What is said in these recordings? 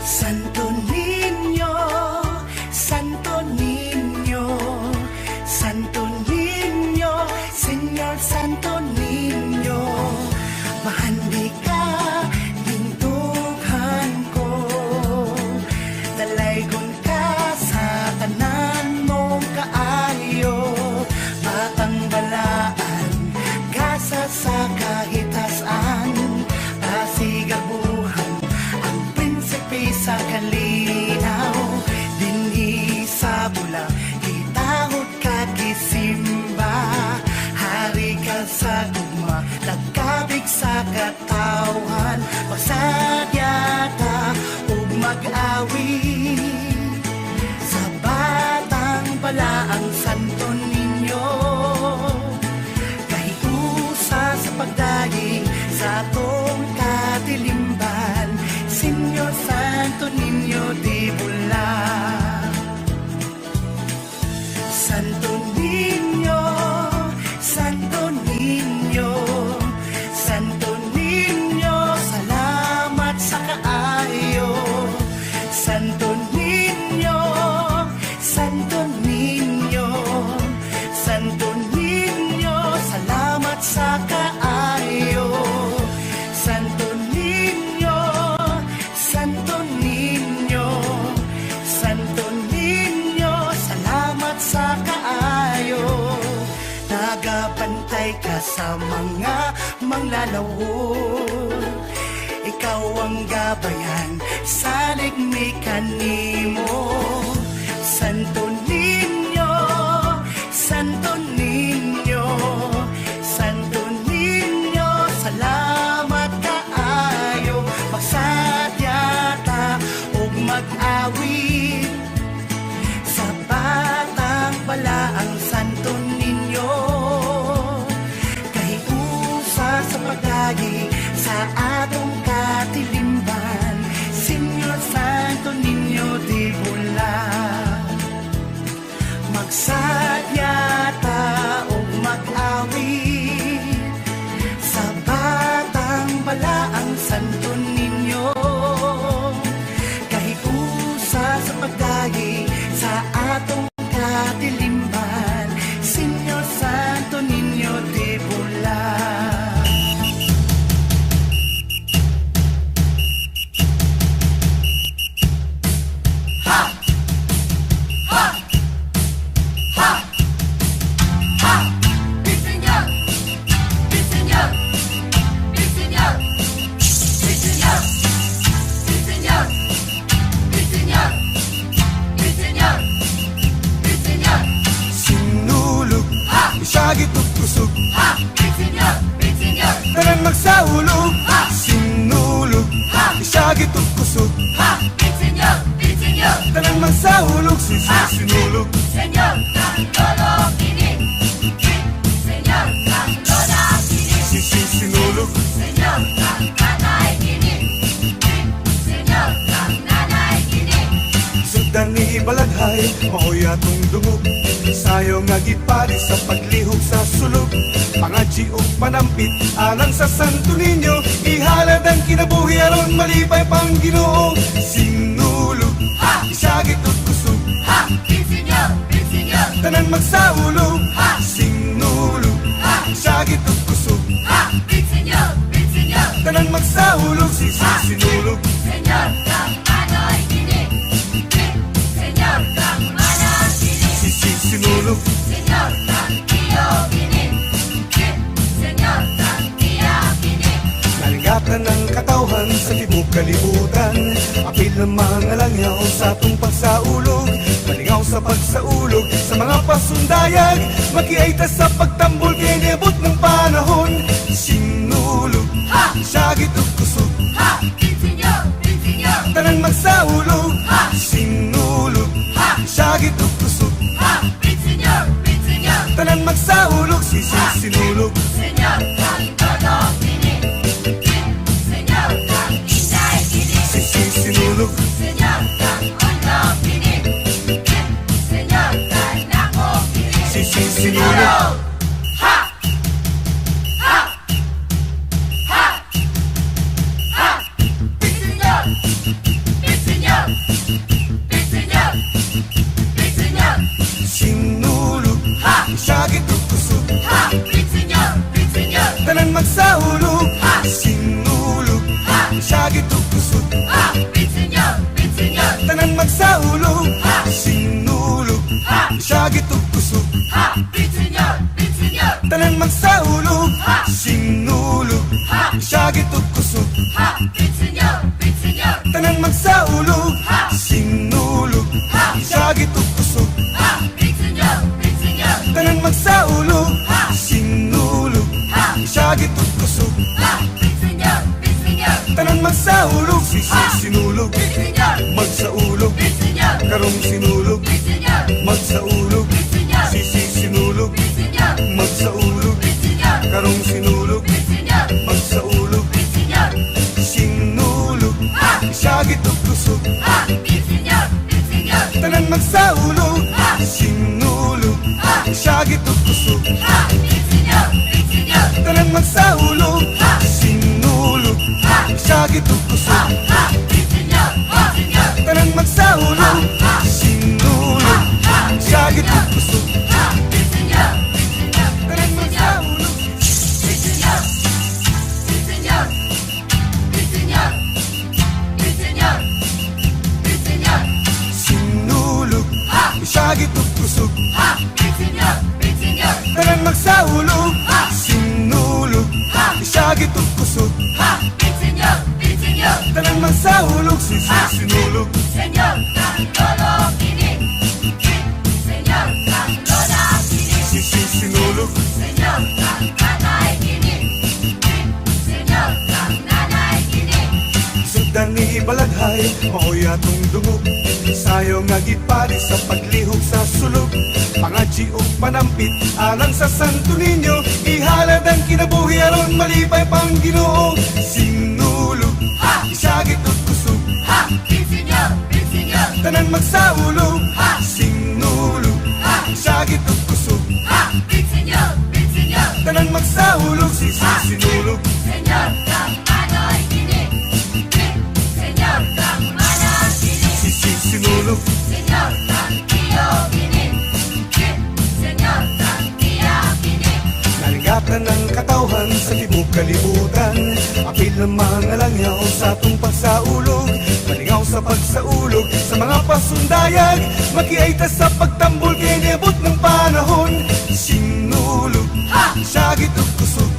Santo Niño, Santo Niño, Santo Niño, Señor Santo Niño, mahandi ka, gintuhan ko, dalaygon ka sa tanan mong kaayo, batang balaan, gasa sa kahitasan, pasigabuhan, ang prinsipe sa kalinaw, dinhi sa bula, itahod ka gisimba, hari ka sa gugma, nagkabig sa katawan, magsadyata ug mag-awi, sa batang balaang Santo Niño, kahiusa sa pagdaing sa atong katilimban, Señor Santo Niño di bula. Santo Niño, Santo Niño, Santo Niño, salamat sa kaayo. Santo Niño, Santo Niño, Santo Niño, salamat sa kaayo. Santo Niño, Santo Niño, Santo Niño, salamat sa kaayo. Nagapantay ka sa mga manglalawo, ikaw ang gabayan sa ligmikan nimo. Santo Niño, Santo Niño, Santo Niño, salamat kaayo, magsadyata ug mag-awit sa batang balaang Santo Niño, kahiusa sa pagdaing sa atong katilimban, Señor Santo Niño di bula. Magsadyata o mag-awit sa batang balaang Santo Niño, kahiusa sa pagdaing sa atong katilimban, Señor Santo Niño di bula. Isagit ug kusog, tanan magsaulog, sinulog, isagit ug kusog, tanan magsaulog, sinulog. Señor, kang lolo kini, Señor, kang lola kini, Sinulog. Señor, kang nanay kini, Señor, kang nanay kini. Sugdan ni Balaghay, maoy atong dungog, sayo nga gipari sa paglihok sa sulog, pangadji ug panampit alang sa Santo Niño, ihalad ang kinabuhi aron malipay pang Ginoo. Sinulog, isagit ug kusog, Señor, Señor, tanan magsaulog, sinulog, isagit ug kusog, Señor, Señor, tanan magsaulog, sinulog. Señor, kang anoy kini, Señor, kang manang kini, Sinulog. Señor, kang iyo kini, Señor, kang iya kini. Naligatan ng katawhan sa tibok kalibutan, apil ng mga langyaw sa atong pagsaulog, malingaw sa pagsaulog sa mga pasundayag, makiaita sa pagtambol kay niabot ng panahon. Sinulog, sagit ug kusog, Señor, Señor, tanan magsaulog, sinulog, sagit ug kusog, Señor, Señor, tanan magsaulog, sinulog. Señor, kang todo kini, Señor, kang inday kini, Sinulog. Señor, kang ondo kini, Señor, kang nako kini. Sinulog. Ha! Ha! Ha! Ha! Señor, Tanan magsaulog, sinulog, Senyor, magsaulog, Senyor, karong sinulog, Senyor, magsaulog, Senyor, sinulog, Senyor, magsaulog, Senyor, karong sinulog, Senyor, magsaulog, Senyor, sinulog, isagit o kusog, Senyor, Senyor, tanan magsaulog, sinulog, isagit o kusog, Senyor, Senyor, tanan magsaulog, sinulog, isagit o kusog, Senyor, Senyor, tanan magsaulog, sinulog, isagit o kusog, Senyor, tanan magsaulog, Senyor, Senyor, Senyor, Senyor, Senyor, sinulog, isagit o kusog, Senyor, Senyor, tanan magsaulog, sinulog, isagit o kusog, Senyor, Senyor, tanan magsaulog, sinulog, Senyor, lolo kini, Senyor, lola kini, sinulog, Senyor, nanay kini, Senyor, nanay kini, sundan ni Balaghay, maoy atong dungog, sayo nga gipari sa paglihok sa sulog, pangadji o panampit, alang sa Santo Niño, ihalad ang kinabuhi aron malipay pang Ginoo, sinulog, isagit o kusog, Senyor, Senyor, tanan magsaulog, sinulog, isagit o kusog, Senyor, Senyor, tanan magsaulog, sinulog, Senyor, nanay kini, Senyor, nanay kini, sinulog, Senyor, iyo kini, Senyor, iya kini, Naligatan ng katawhan sa tibok kalibutan, apil ng mga langyaw sa atong pagsaulog, malingaw sa pagsaulog sa mga pasundayag, makiaita sa pagtambol kay niabot ng panahon, sinulog, sagit o kusog,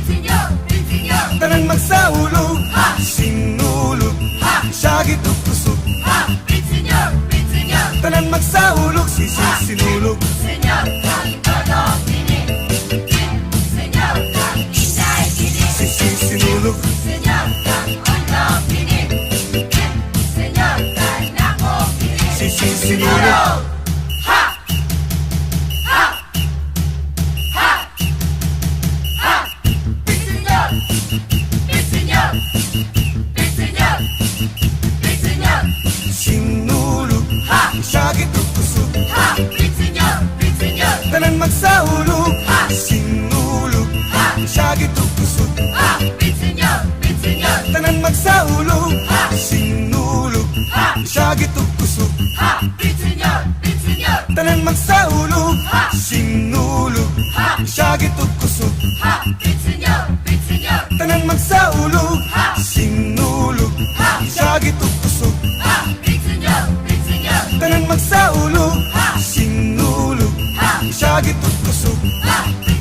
Senyor, Senyor, tanan magsaulog, sinulog, sagit o kusog, Senyor, Senyor, tanan magsaulog, sinulog, Senyor, lolo kini, Senyor, inday kini, sinulog, Senyor, ulo kini, Senyor, nako kini, sinulog. Ha! Ha! Ha! Ha! Senyor, Senyor, Senyor, Senyor, Sinulog, sagit o kusog, Senyor, Senyor, tanan magsaulog, sinulog, sagit o kusog, Senyor, Senyor, tanan magsaulog, sinulog, sagit o kusog, Senyor, Senyor, tanan magsaulog, sinulog, sagit o kusog, Senyor, Senyor, tanan magsaulog, sinulog, sagit o kusog, Senyor, Senyor, tanan magsaulog, sinulog, sagit o kusog,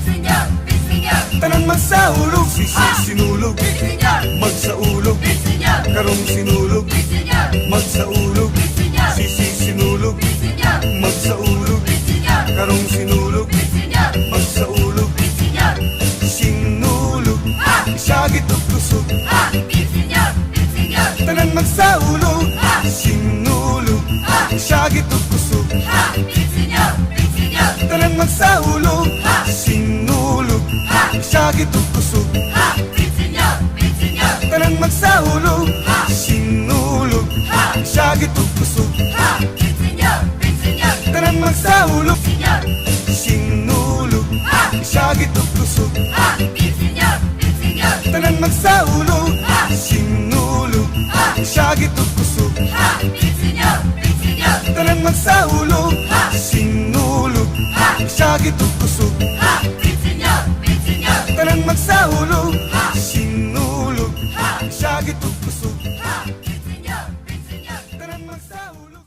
Senyor, Senyor, tanan magsaulog, sinulog, Senyor, magsaulog, Senyor, karong sinulog, Senyor, magsaulog, Senyor, sinulog, Senyor, magsaulog, Senyor, karong sinulog, Senyor, magsaulog, Senyor, sinulog, sagit o kusog, Senyor, Senyor, tanan magsaulog, sinulog, sagit o kusog, Senyor, Senyor, tanan magsaulog, sinulog, sagit o kusog, Senyor, Senyor, tanan magsaulog, sinulog, sagit o kusog, Senyor, Senyor, tanan magsaulog, Senyor, sinulog, sagit o kusog, Senyor, Senyor, tanan magsaulog, sinulog, sagit o kusog, Senyor, Senyor, tanan magsaulog, sinulog, sagit o kusog, Senyor, Senyor, tanan magsaulog, sinulog, sagit o kusog, Senyor, Senyor. tanan magsaulog.